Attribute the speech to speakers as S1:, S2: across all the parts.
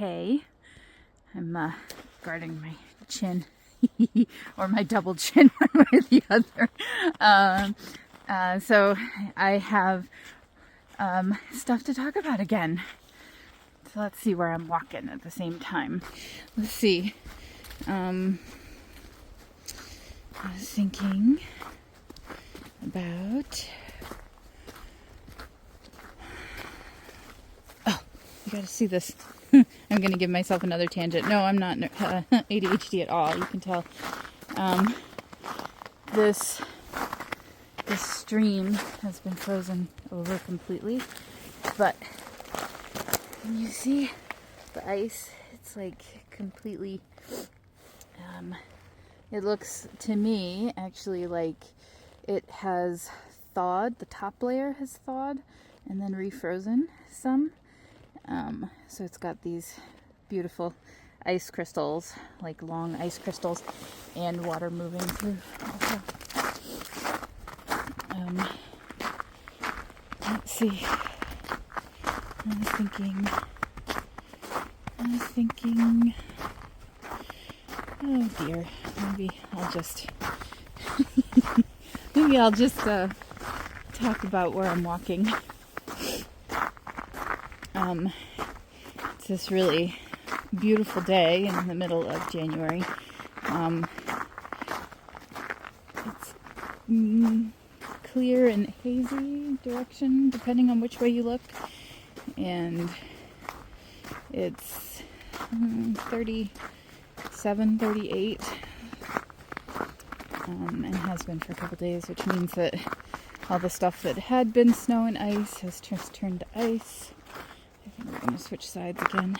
S1: hay. I'm guarding my chin, or my double chin, one way or the other. So I have stuff to talk about again. So let's see where I'm walking at the same time. Let's see. I was thinking about... Oh, you gotta see this. I'm gonna give myself another tangent. No, I'm not ADHD at all. You can tell. This stream has been frozen over completely, but can you see the ice? It's like completely, it looks to me actually like it has thawed, the top layer has thawed and then refrozen some. So it's got these beautiful ice crystals, like long ice crystals, and water moving through also. Let's see. I was thinking, oh dear, maybe I'll just talk about where I'm walking. It's this really beautiful day in the middle of January. It's clear and hazy direction, depending on which way you look. And it's 37, 38, and has been for a couple days, which means that all the stuff that had been snow and ice has just turned to ice. I think we're going to switch sides again.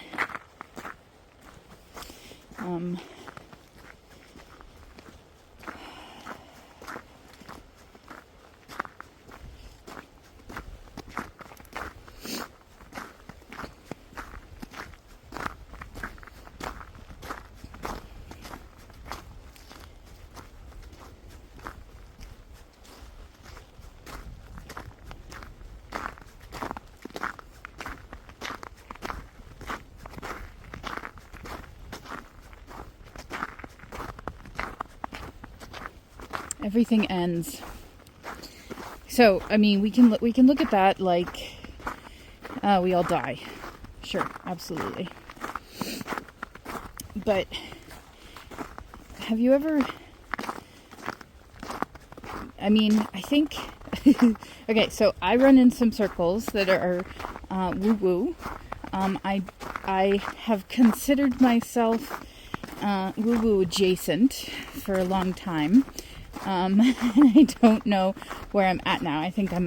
S1: Everything ends. So, I mean, we can look at that like we all die. Sure, absolutely. But have you ever... I mean, I think... Okay, so I run in some circles that are woo-woo. I have considered myself woo-woo adjacent for a long time. I don't know where I'm at now. I think I'm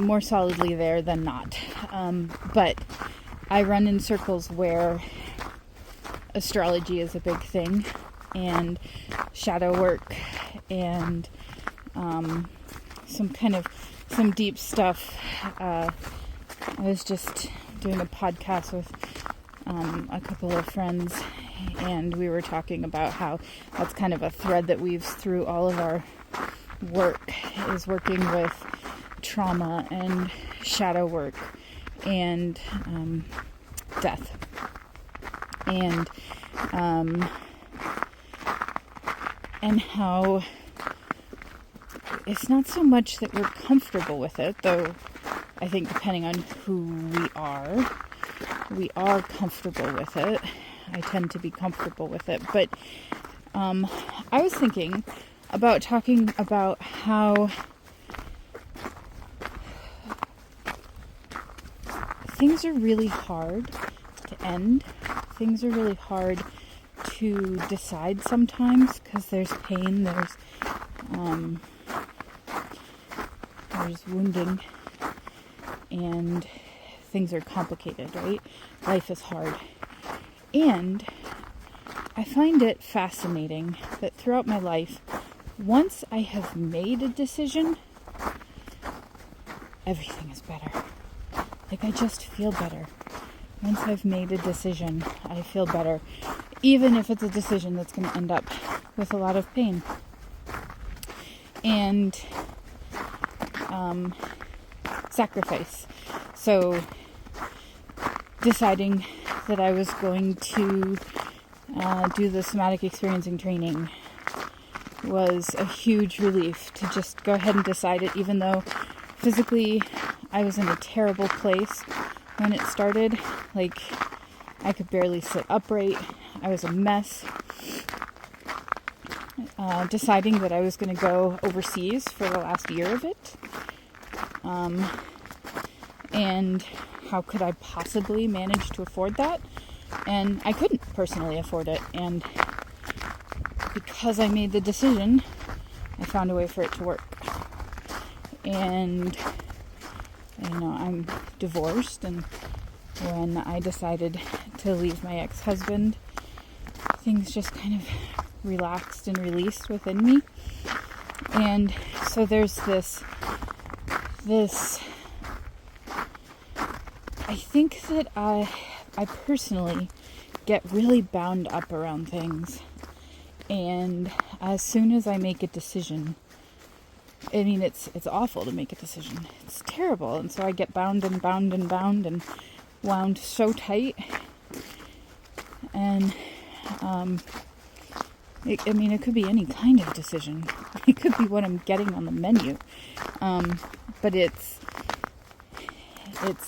S1: more solidly there than not. But I run in circles where astrology is a big thing, and shadow work, and some deep stuff. I was just doing a podcast with a couple of friends, and we were talking about how that's kind of a thread that weaves through all of our work, is working with trauma and shadow work and death. And how it's not so much that we're comfortable with it, though I think depending on who we are comfortable with it. I tend to be comfortable with it. But I was thinking about talking about how things are really hard to end. Things are really hard to decide sometimes, because there's pain, there's wounding, and things are complicated, right? Life is hard. And I find it fascinating that throughout my life, once I have made a decision, everything is better. Like, I just feel better. Once I've made a decision, I feel better. Even if it's a decision that's going to end up with a lot of pain. And sacrifice. So deciding that I was going to do the Somatic Experiencing training was a huge relief to just go ahead and decide it, even though physically I was in a terrible place when it started. Like, I could barely sit upright. I was a mess. Deciding that I was going to go overseas for the last year of it. And how could I possibly manage to afford that? And I couldn't personally afford it. And because I made the decision, I found a way for it to work. And, I'm divorced, and when I decided to leave my ex-husband, things just kind of relaxed and released within me. And so there's this I think that I personally get really bound up around things. And as soon as I make a decision, it's awful to make a decision. It's terrible. And so I get bound and wound so tight. And, it could be any kind of decision. It could be what I'm getting on the menu. But it's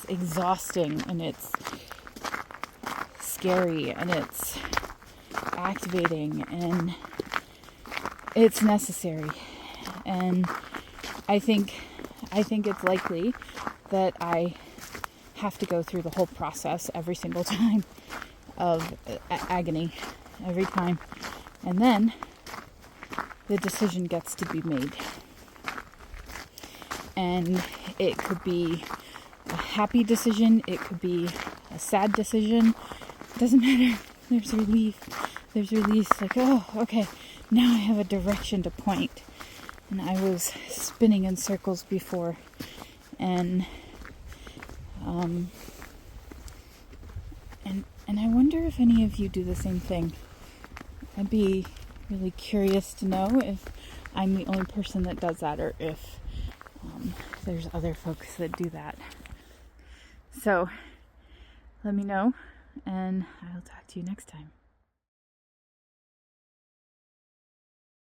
S1: exhausting, and it's scary, and it's activating, and it's necessary. And I think it's likely that I have to go through the whole process every single time of agony, every time. And then the decision gets to be made. And it could be a happy decision, it could be a sad decision. It doesn't matter. There's relief. There's release. Like, oh, okay, now I have a direction to point. And I was spinning in circles before. And I wonder if any of you do the same thing. I'd be really curious to know if I'm the only person that does that, or if there's other folks that do that. So let me know, and I'll talk to you next time.